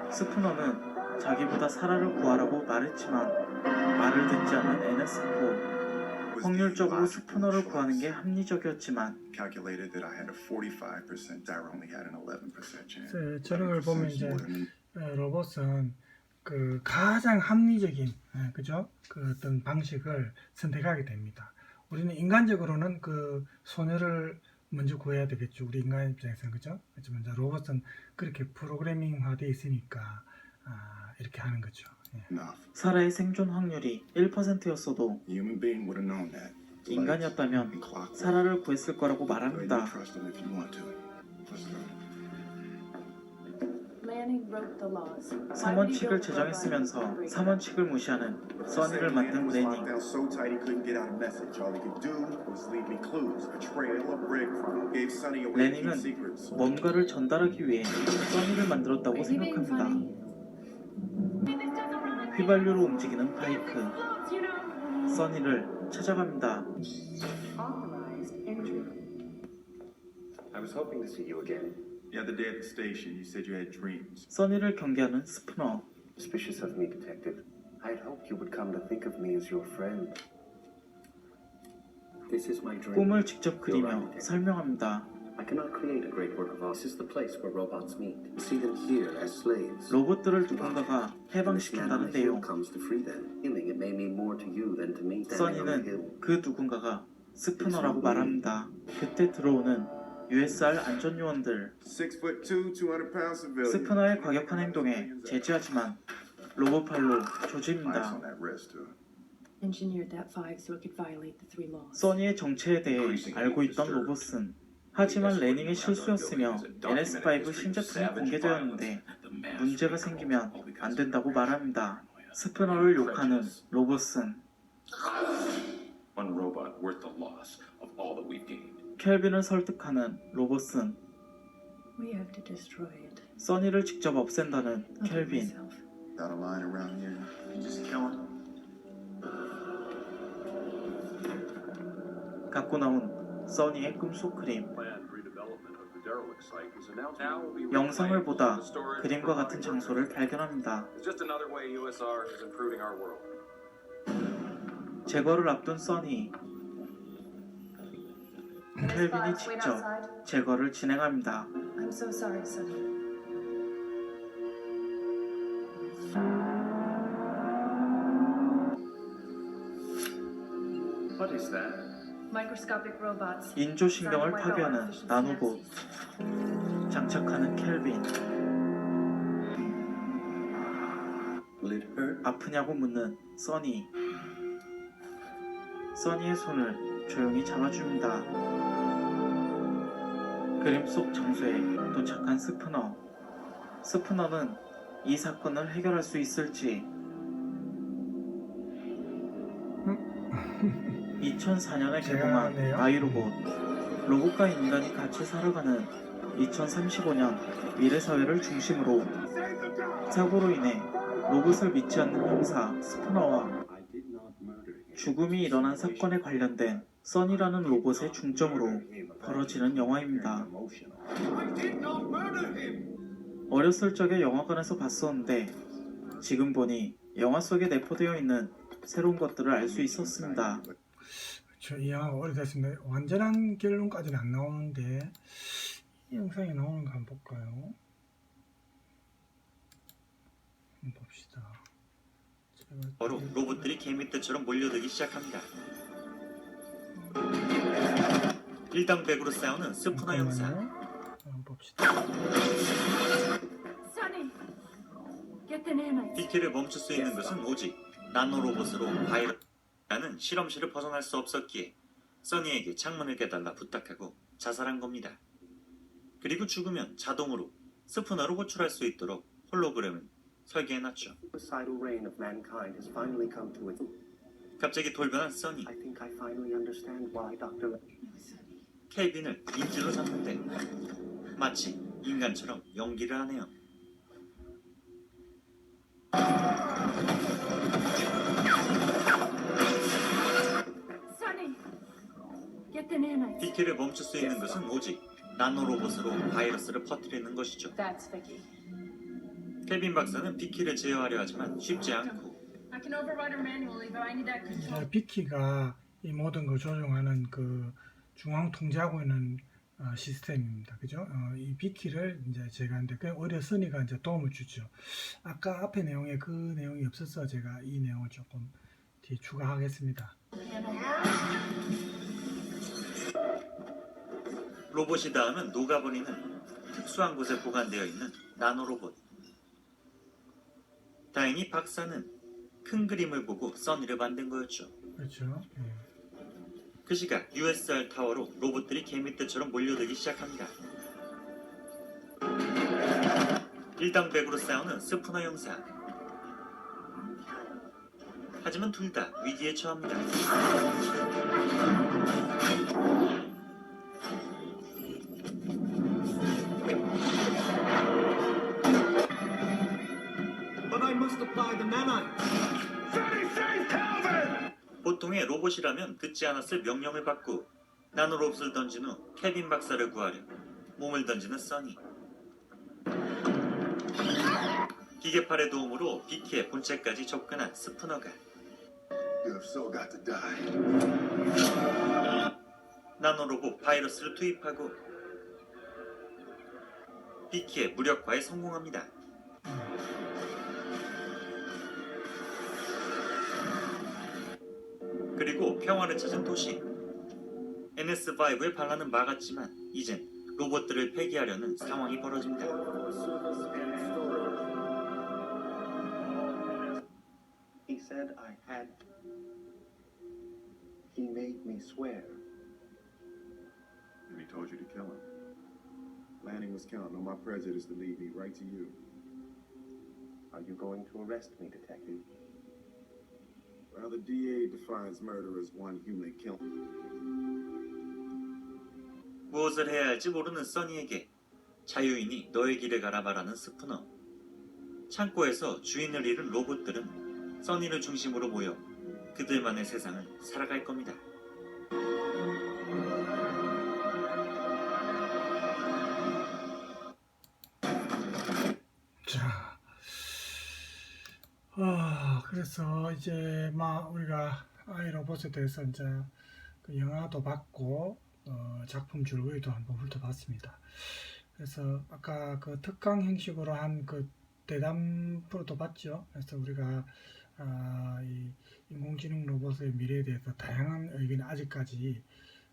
스푸너는 자기보다 사라를 구하라고 말했지만 말을 듣지 않은 NS4. 확률적으로 스푸너를 구하는 게 합리적이었지만 Calculated that I had a 45%. I only had an 11% chance. 저런 걸 보면 이제 로봇은 그 가장 합리적인 그죠? 그 어떤 방식을 선택하게 됩니다. 우리는 인간적으로는 그 소녀를 먼저 구해야 되겠죠. 우리 인간 입장에서는 그죠? 하지만 로봇은 그렇게 프로그래밍화되어 있으니까 이렇게 하는 거죠. 예. 사라의 생존 확률이 1%였어도 Human being would have known that. 인간이었다면 사라를 구했을 거라고 말합니다. Trust him if you want to. Let's go. Lanning wrote the laws. 3원칙을 제정했으면서 3원칙을 무시하는 써니를 만든 레닝. Down so tight he couldn't get out a message. All he could do was leave me clues, a trail, a breadcrumb. Gave Sonny away to keep 레닝은 secrets. 뭔가를 전달하기 위해 써니를 만들었다고 생각합니다. 휘발유로 움직이는 바이크. 써니를 찾아갑니다. I was hoping to see you again. The other day at the station, you said you had dreams. 써니를 경계하는 스푸너. Suspicious of me, Detective. I had hoped you would come to think of me as your friend. This is my dream. 꿈을 직접 그리며 설명합니다. I cannot create a great work of art. This is the place where robots meet. See them here as slaves. 로봇들을 누군가가 해방시킨다는 내용. comes to free them. It may mean more to you than to me. 써니는 그 누군가가 스푸너라고 말합니다. 그때 들어오는 USR 안전요원들. 6'2", 200-pound civilian. 스푸너의 과격한 행동에 제지하지만 로봇팔로 조집니다. Ice on that wrist, too. engineered that 5 so it could violate the 3 laws. 써니의 정체에 대해 알고 있던 로봇은 하지만 레닝의 실수였으며 NS5 신제품이 공개되었는데 문제가 생기면 안 된다고 말합니다. 스푸너를 욕하는 로봇은 One robot worth the loss of all that we've gained. 켈빈을 설득하는 로봇은 We have to destroy it. 써니를 직접 없앤다는 I'll do it 켈빈. myself. Got a line around here. You just kill him. 갖고 나온 써니의 꿈속 그림. 영상을 보다 그림과 같은 장소를 발견합니다. 제거를 앞둔 써니. 켈빈이 직접 제거를 진행합니다. I'm so sorry, Sonny. What is that? Microscopic robots. 인조신경을 파괴하는 나노봇. 장착하는 켈빈. Will it hurt? 아프냐고 묻는 써니. 써니의 손을 조용히 잡아줍니다. 그림 속 장소에 도착한 스푸너. 스푸너는 이 사건을 해결할 수 있을지. 2004년에 개봉한 제가 아이로봇. 로봇과 인간이 같이 살아가는 2035년 미래 사회를 중심으로 사고로 인해 로봇을 믿지 않는 형사 스푸너와 죽음이 일어난 사건에 관련된 써니라는 로봇의 중점으로 벌어지는 영화입니다. 어렸을 적에 영화관에서 봤었는데 지금 보니 영화 속에 내포되어 있는 새로운 것들을 알 수 있었습니다. 이 영화가 오래됐습니다. 완전한 결론까지는 안 나오는데 이 영상에 나오는 거 한번 볼까요? 한번 봅시다. 바로 로봇들이 개미떼처럼 몰려들기 시작합니다. 일당백으로 싸우는 스푸너 형사. 한번 봅시다. Sonny, get the nanites. 비키를 멈출 수 있는 것은 오직 나노로봇으로 바이러스라는 실험실을 벗어날 수 없었기에 써니에게 창문을 깨달라 부탁하고 자살한 겁니다. 그리고 죽으면 자동으로 스푸너로 호출할 수 있도록 홀로그램을 설계해놨죠. Suicidal reign of mankind has finally come to its. 갑자기 돌변한 써니. I think I finally understand why Dr. 케빈을 인질로 잡는데 마치 인간처럼 연기를 하네요. Sonny, get the nanites. 비키를 멈출 수 있는 것은 오직 나노로봇으로 바이러스를 퍼뜨리는 것이죠. That's Vicky. 케빈 박사는 비키를 제어하려 하지만 쉽지 않고 I can override her manually, but I need that control. 비키가 이 모든 걸 조종하는 그 중앙 통제하고 있는 시스템입니다. 그죠? 이 비키를 이제 제가 하는데 오히려 써니가 이제 도움을 주죠. 아까 앞에 내용에 그 내용이 없어서 제가 이 내용을 조금 뒤에 추가하겠습니다. 로봇이 닿으면 녹아버리는 특수한 곳에 보관되어 있는 나노로봇. 다행히 박사는 큰 그림을 보고 써니를 만든 거였죠. 그렇죠. 예. 그 시각 USR 타워로 로봇들이 개미떼처럼 몰려들기 시작합니다. 일당백으로 싸우는 스푸너 형사. 하지만 둘 다 위기에 처합니다. 보통의 로봇이라면 듣지 않았을 명령을 받고 나노로봇을 던진 후 케빈 박사를 구하려 몸을 던지는 써니. 기계팔의 도움으로 비키의 본체까지 접근한 스푸너가 You have so got to die. 나노로봇 바이러스를 투입하고 비키의 무력화에 성공합니다. 그리고 평화를 찾은 도시. NS5의 반란은 막았지만 이젠 로봇들을 폐기하려는 상황이 벌어집니다. He said I had. He made me swear. And he told you to kill him. Lanning was counting on my prejudice to lead me right to you. Are you going to arrest me, detective? Well, the DA defines murder as one human killing. 무엇을 해야 할지 모르는 써니에게 자유인이 너의 길을 가라 말하는 스푸너. 창고에서 주인을 잃은 로봇들은 써니를 중심으로 모여 그들만의 세상을 살아갈 겁니다. 자, 그래서 이제 막 우리가 아이로봇에 대해서 이제 그 영화도 봤고 작품 줄거리도 한번 훑어봤습니다. 그래서 아까 그 특강 형식으로 한 그 대담 프로도 봤죠. 그래서 우리가 이 인공지능 로봇의 미래에 대해서 다양한 의견이 아직까지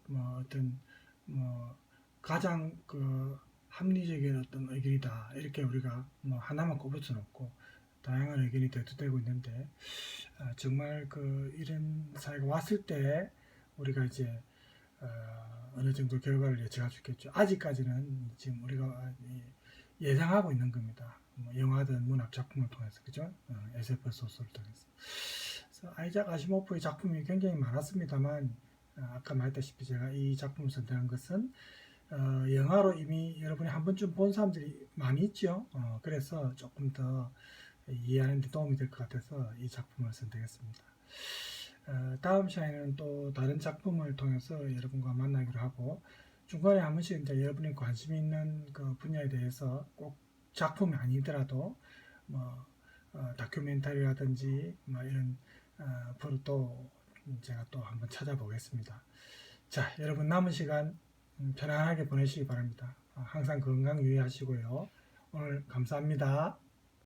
뭐 어떤 뭐 가장 그 합리적인 어떤 의견이다 이렇게 우리가 뭐 하나만 꼽을 수는 없고 다양한 의견이 대두되고 있는데 정말 그 이런 사회가 왔을 때 우리가 이제 어느 정도 결과를 예측할 수 있겠죠. 아직까지는 지금 우리가 예상하고 있는 겁니다. 뭐 영화든 문학 작품을 통해서, 그죠? SF 소설을 통해서. 그래서 아이작 아시모프의 작품이 굉장히 많았습니다만, 아까 말했다시피 제가 이 작품을 선택한 것은 영화로 이미 여러분이 한 번쯤 본 사람들이 많이 있죠. 그래서 조금 더 이해하는 데 도움이 될 것 같아서 이 작품을 선택했습니다. 다음 시간에는 또 다른 작품을 통해서 여러분과 만나기로 하고, 중간에 한 번씩 이제 여러분이 관심 있는 그 분야에 대해서 꼭 작품이 아니더라도 뭐 다큐멘터리라든지 뭐 이런 프로 또 제가 또 한번 찾아보겠습니다. 자, 여러분 남은 시간 편안하게 보내시기 바랍니다. 항상 건강 유의하시고요. 오늘 감사합니다.